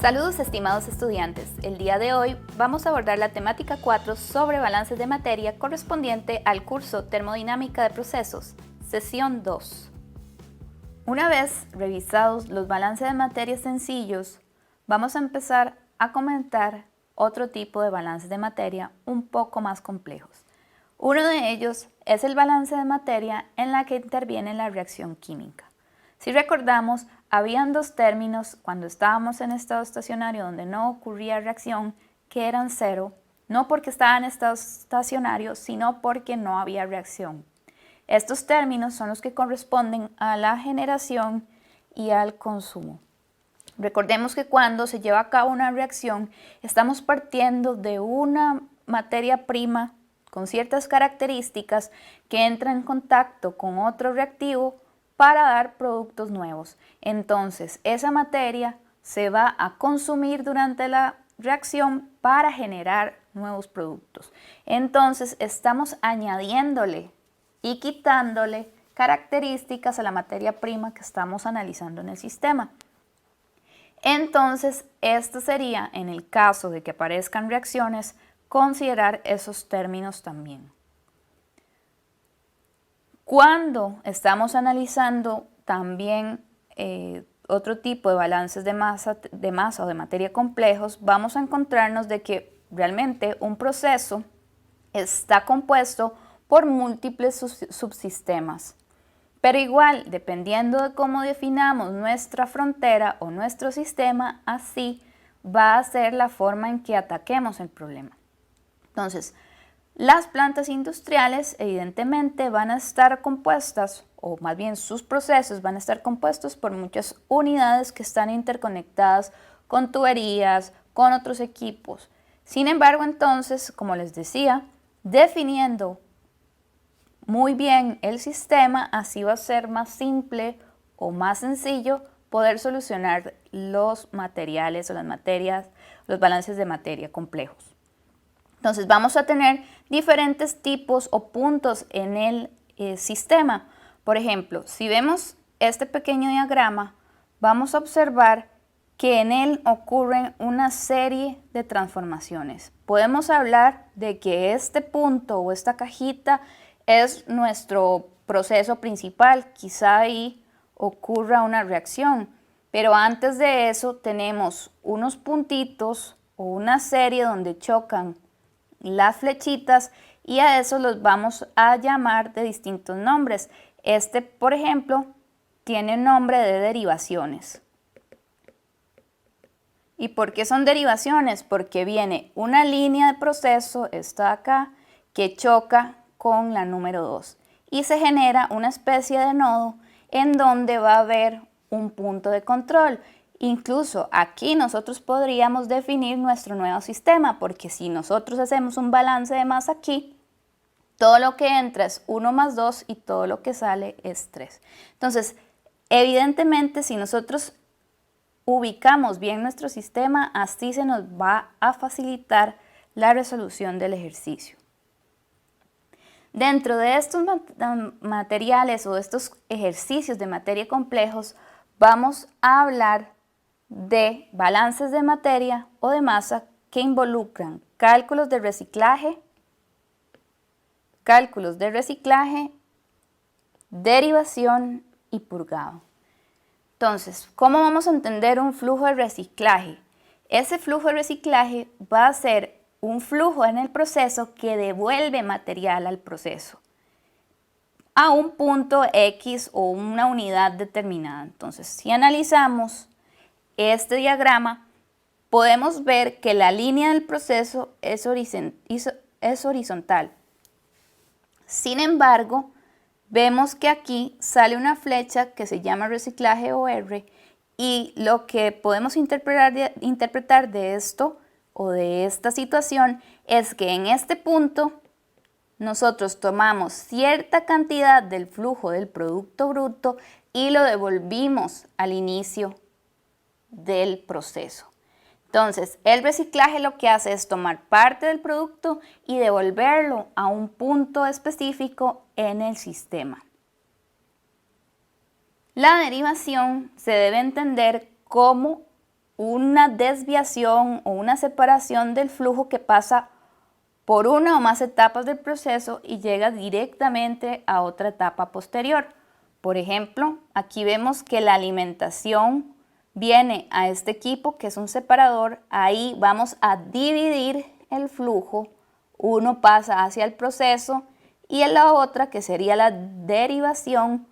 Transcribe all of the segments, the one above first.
Saludos estimados estudiantes, el día de hoy vamos a abordar la temática 4 sobre balances de materia correspondiente al curso Termodinámica de Procesos, sesión 2. Una vez revisados los balances de materia sencillos, vamos a empezar a comentar otro tipo de balances de materia un poco más complejos. Uno de ellos es el balance de materia en la que interviene la reacción química. Si recordamos, habían dos términos cuando estábamos en estado estacionario donde no ocurría reacción, que eran cero, no porque estaba en estado estacionario, sino porque no había reacción. Estos términos son los que corresponden a la generación y al consumo. Recordemos que cuando se lleva a cabo una reacción, estamos partiendo de una materia prima con ciertas características que entra en contacto con otro reactivo para dar productos nuevos. Entonces, esa materia se va a consumir durante la reacción para generar nuevos productos. Entonces, estamos añadiéndole y quitándole características a la materia prima que estamos analizando en el sistema. Entonces, esto sería, en el caso de que aparezcan reacciones, considerar esos términos también. Cuando estamos analizando también otro tipo de balances de masa o de materia complejos, vamos a encontrarnos de que realmente un proceso está compuesto por múltiples subsistemas. Pero igual, dependiendo de cómo definamos nuestra frontera o nuestro sistema, así va a ser la forma en que ataquemos el problema. Entonces, las plantas industriales evidentemente van a estar compuestas, o más bien sus procesos van a estar compuestos por muchas unidades que están interconectadas con tuberías, con otros equipos. Sin embargo, entonces, como les decía, definiendo muy bien el sistema, así va a ser más simple o más sencillo poder solucionar los materiales o las materias, los balances de materia complejos. Entonces vamos a tener diferentes tipos o puntos en el sistema. Por ejemplo, si vemos este pequeño diagrama, vamos a observar que en él ocurren una serie de transformaciones. Podemos hablar de que este punto o esta cajita es nuestro proceso principal, quizá ahí ocurra una reacción, pero antes de eso tenemos unos puntitos o una serie donde chocan las flechitas y a eso los vamos a llamar de distintos nombres. Este, por ejemplo, tiene nombre de derivaciones. ¿Y por qué son derivaciones? Porque viene una línea de proceso, esta de acá, que choca con la número 2 y se genera una especie de nodo en donde va a haber un punto de control. Incluso aquí nosotros podríamos definir nuestro nuevo sistema, porque si nosotros hacemos un balance de masa aquí, todo lo que entra es 1 más 2 y todo lo que sale es 3. Entonces, evidentemente, si nosotros ubicamos bien nuestro sistema, así se nos va a facilitar la resolución del ejercicio. Dentro de estos materiales o de estos ejercicios de materia complejos, vamos a hablar de balances de materia o de masa que involucran cálculos de reciclaje, derivación y purgado. Entonces, ¿cómo vamos a entender un flujo de reciclaje? Ese flujo de reciclaje va a ser un flujo en el proceso que devuelve material al proceso a un punto X o una unidad determinada. Entonces, si analizamos este diagrama, podemos ver que la línea del proceso es horizontal. Sin embargo, vemos que aquí sale una flecha que se llama reciclaje OR y lo que podemos interpretar de esto o de esta situación es que en este punto nosotros tomamos cierta cantidad del flujo del producto bruto y lo devolvimos al inicio del proceso. Entonces, el reciclaje lo que hace es tomar parte del producto y devolverlo a un punto específico en el sistema. La derivación se debe entender como una desviación o una separación del flujo que pasa por una o más etapas del proceso y llega directamente a otra etapa posterior. Por ejemplo, aquí vemos que la alimentación viene a este equipo que es un separador. Ahí vamos a dividir el flujo. Uno pasa hacia el proceso y en la otra, que sería la derivación,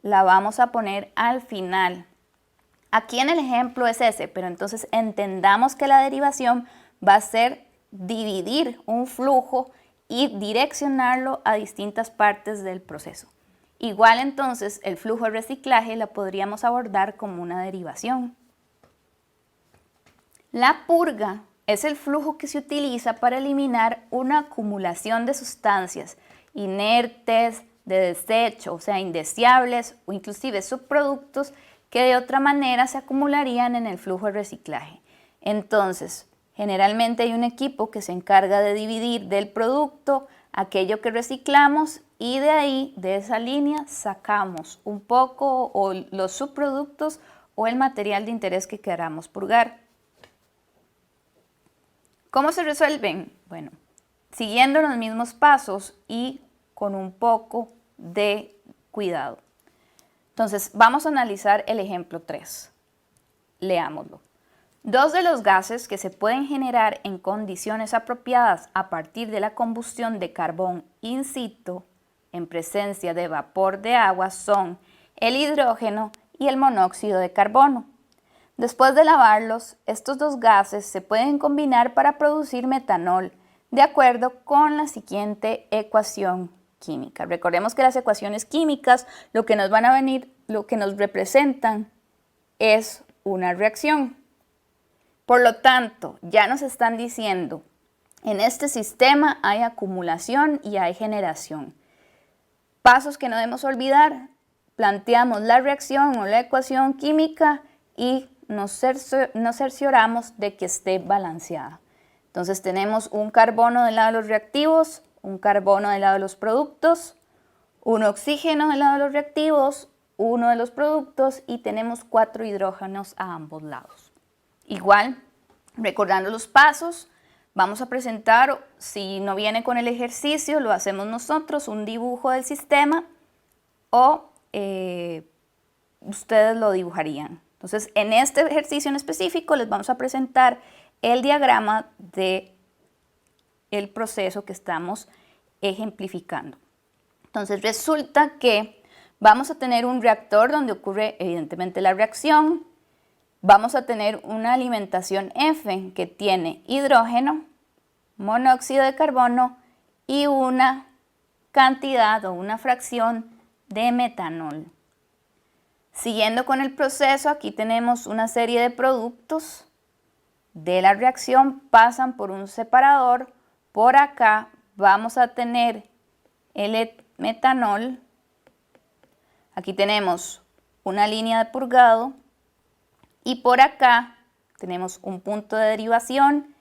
la vamos a poner al final. Aquí en el ejemplo es ese, pero entonces entendamos que la derivación va a ser dividir un flujo y direccionarlo a distintas partes del proceso. Igual entonces el flujo de reciclaje la podríamos abordar como una derivación. La purga es el flujo que se utiliza para eliminar una acumulación de sustancias inertes, de desecho, o sea, indeseables o inclusive subproductos que de otra manera se acumularían en el flujo de reciclaje. Entonces, generalmente hay un equipo que se encarga de dividir del producto aquello que reciclamos y de ahí, de esa línea, sacamos un poco o los subproductos o el material de interés que queramos purgar. ¿Cómo se resuelven? Bueno, siguiendo los mismos pasos y con un poco de cuidado. Entonces, vamos a analizar el ejemplo 3. Leámoslo. Dos de los gases que se pueden generar en condiciones apropiadas a partir de la combustión de carbón in situ en presencia de vapor de agua son el hidrógeno y el monóxido de carbono. Después de lavarlos, estos dos gases se pueden combinar para producir metanol de acuerdo con la siguiente ecuación química. Recordemos que las ecuaciones químicas lo que nos representan es una reacción. Por lo tanto, ya nos están diciendo, en este sistema hay acumulación y hay generación. Pasos que no debemos olvidar, planteamos la reacción o la ecuación química y nos cercioramos de que esté balanceada. Entonces tenemos un carbono del lado de los reactivos, un carbono del lado de los productos, un oxígeno del lado de los reactivos, uno de los productos y tenemos 4 hidrógenos a ambos lados. Igual, recordando los pasos, vamos a presentar, si no viene con el ejercicio, lo hacemos nosotros, un dibujo del sistema o ustedes lo dibujarían. Entonces, en este ejercicio en específico les vamos a presentar el diagrama del proceso que estamos ejemplificando. Entonces, resulta que vamos a tener un reactor donde ocurre evidentemente la reacción. Vamos a tener una alimentación F que tiene hidrógeno, monóxido de carbono y una cantidad o una fracción de metanol. Siguiendo con el proceso, aquí tenemos una serie de productos de la reacción, pasan por un separador. Por acá vamos a tener el metanol. Aquí tenemos una línea de purgado. Y por acá tenemos un punto de derivación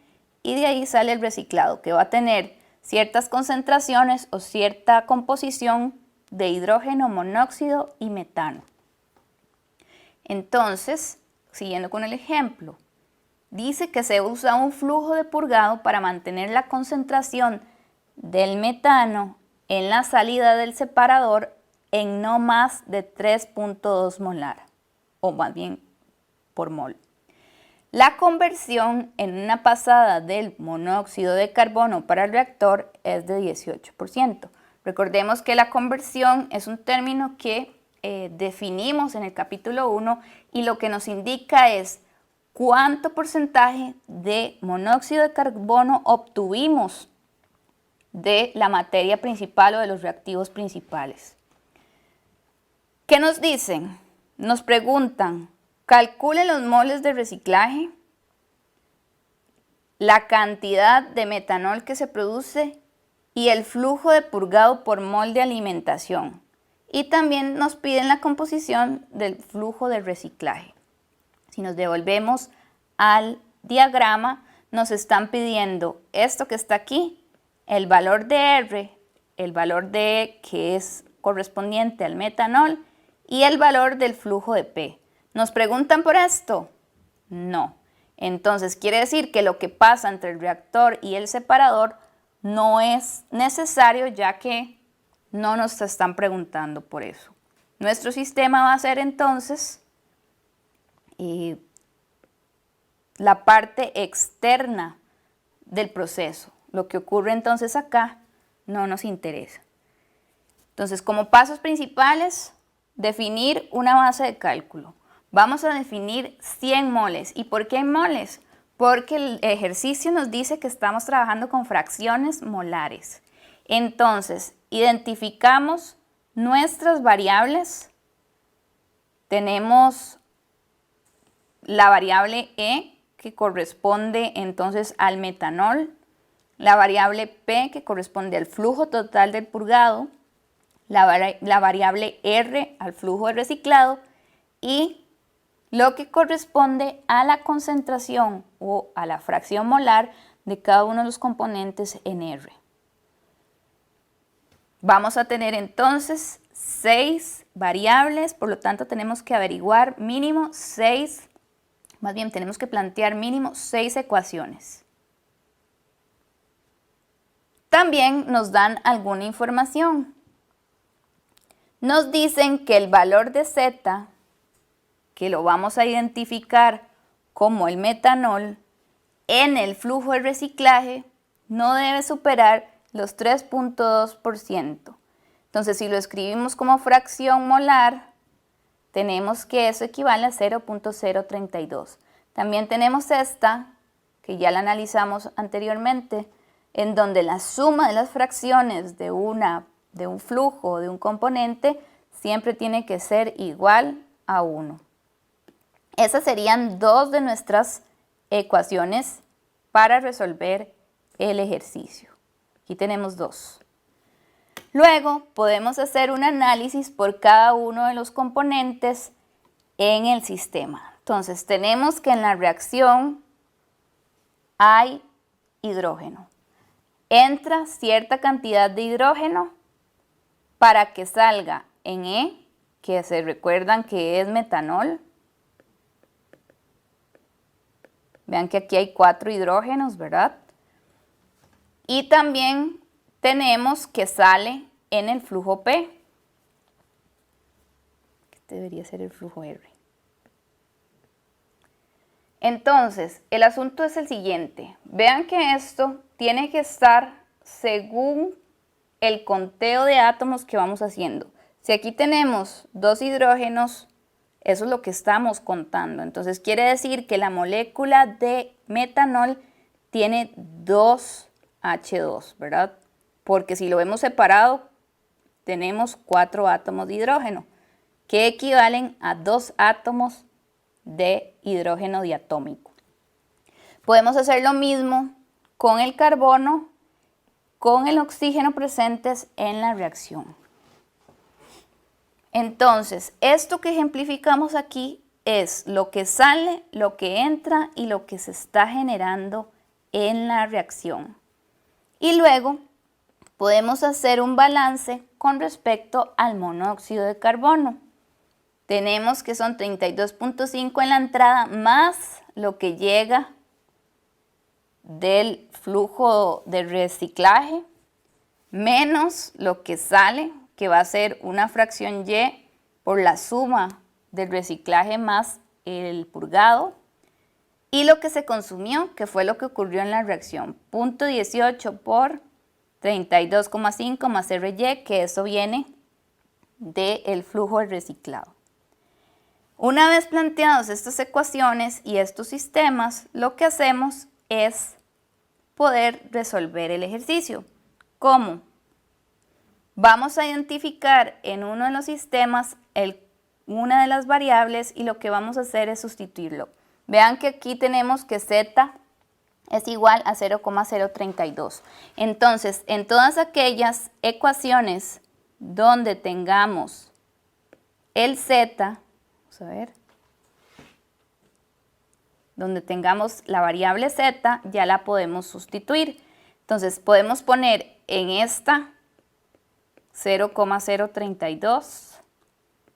y de ahí sale el reciclado, que va a tener ciertas concentraciones o cierta composición de hidrógeno, monóxido y metano. Entonces, siguiendo con el ejemplo, dice que se usa un flujo de purgado para mantener la concentración del metano en la salida del separador en no más de 3.2 molar, o más bien por mol. La conversión en una pasada del monóxido de carbono para el reactor es de 18%. Recordemos que la conversión es un término que definimos en el capítulo 1 y lo que nos indica es cuánto porcentaje de monóxido de carbono obtuvimos de la materia principal o de los reactivos principales. ¿Qué nos dicen? Nos preguntan, calcule los moles de reciclaje, la cantidad de metanol que se produce y el flujo de purgado por mol de alimentación. Y también nos piden la composición del flujo de reciclaje. Si nos devolvemos al diagrama, nos están pidiendo esto que está aquí, el valor de R, el valor de E, que es correspondiente al metanol, y el valor del flujo de P. Nos preguntan por esto. No. Entonces quiere decir que lo que pasa entre el reactor y el separador no es necesario, ya que no nos están preguntando por eso. Nuestro sistema va a ser entonces la parte externa del proceso. Lo que ocurre entonces acá no nos interesa. Entonces, como pasos principales, definir una base de cálculo. Vamos a definir 100 moles. ¿Y por qué moles? Porque el ejercicio nos dice que estamos trabajando con fracciones molares. Entonces, identificamos nuestras variables. Tenemos la variable E, que corresponde entonces al metanol, la variable P, que corresponde al flujo total del purgado, la variable R al flujo de reciclado y lo que corresponde a la concentración o a la fracción molar de cada uno de los componentes en R. Vamos a tener entonces 6 variables, por lo tanto tenemos que averiguar mínimo 6, más bien tenemos que plantear mínimo 6 ecuaciones. También nos dan alguna información. Nos dicen que el valor de Z, que lo vamos a identificar como el metanol, en el flujo de reciclaje no debe superar los 3.2%. Entonces, si lo escribimos como fracción molar, tenemos que eso equivale a 0.032. También tenemos esta, que ya la analizamos anteriormente, en donde la suma de las fracciones de un flujo o de un componente siempre tiene que ser igual a 1. Esas serían 2 de nuestras ecuaciones para resolver el ejercicio. Aquí tenemos 2. Luego podemos hacer un análisis por cada uno de los componentes en el sistema. Entonces tenemos que en la reacción hay hidrógeno. Entra cierta cantidad de hidrógeno para que salga en E, que se recuerdan que es metanol. Vean que aquí hay 4 hidrógenos, ¿verdad? Y también tenemos que sale en el flujo P. Este debería ser el flujo R. Entonces, el asunto es el siguiente. Vean que esto tiene que estar según el conteo de átomos que vamos haciendo. Si aquí tenemos 2 hidrógenos, eso es lo que estamos contando. Entonces quiere decir que la molécula de metanol tiene 2 H2, ¿verdad? Porque si lo vemos separado, tenemos 4 átomos de hidrógeno, que equivalen a 2 átomos de hidrógeno diatómico. Podemos hacer lo mismo con el carbono, con el oxígeno presentes en la reacción. Entonces, esto que ejemplificamos aquí es lo que sale, lo que entra y lo que se está generando en la reacción. Y luego podemos hacer un balance con respecto al monóxido de carbono. Tenemos que son 32.5 en la entrada más lo que llega del flujo de reciclaje menos lo que sale, que va a ser una fracción Y por la suma del reciclaje más el purgado, y lo que se consumió, que fue lo que ocurrió en la reacción, 0.18 por 32,5 más RY, que eso viene del flujo de reciclado. Una vez planteadas estas ecuaciones y estos sistemas, lo que hacemos es poder resolver el ejercicio. ¿Cómo? Vamos a identificar en uno de los sistemas una de las variables y lo que vamos a hacer es sustituirlo. Vean que aquí tenemos que Z es igual a 0,032. Entonces, en todas aquellas ecuaciones donde tengamos el Z, vamos a ver, donde tengamos la variable Z, ya la podemos sustituir. Entonces, podemos poner en esta 0,032,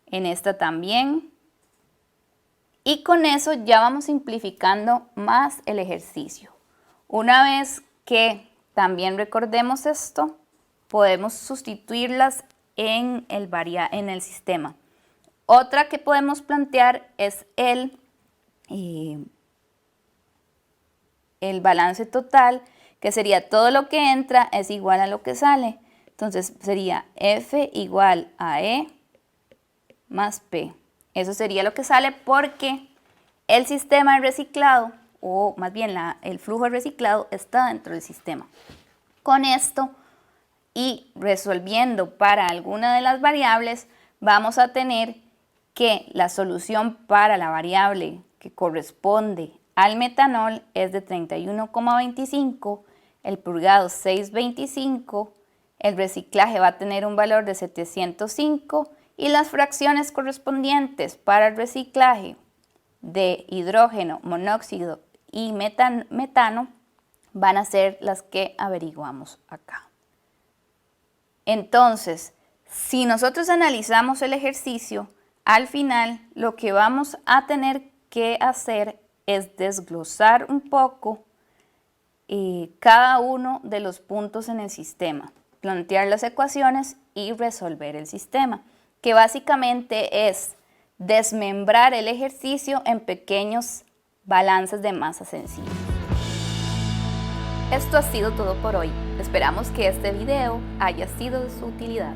en esta también, Y con eso ya vamos simplificando más el ejercicio. Una vez que también recordemos esto, podemos sustituirlas en el sistema. Otra que podemos plantear es el balance total, que sería todo lo que entra es igual a lo que sale. Entonces sería F igual a E más P. Eso sería lo que sale porque el sistema de reciclado, o más bien el flujo de reciclado, está dentro del sistema. Con esto y resolviendo para alguna de las variables, vamos a tener que la solución para la variable que corresponde al metanol es de 31,25, el purgado 6,25, el reciclaje va a tener un valor de 705 y las fracciones correspondientes para el reciclaje de hidrógeno, monóxido y metano van a ser las que averiguamos acá. Entonces, si nosotros analizamos el ejercicio, al final lo que vamos a tener que hacer es desglosar un poco cada uno de los puntos en el sistema, plantear las ecuaciones y resolver el sistema, que básicamente es desmembrar el ejercicio en pequeños balances de masa sencillos. Esto ha sido todo por hoy. Esperamos que este video haya sido de su utilidad.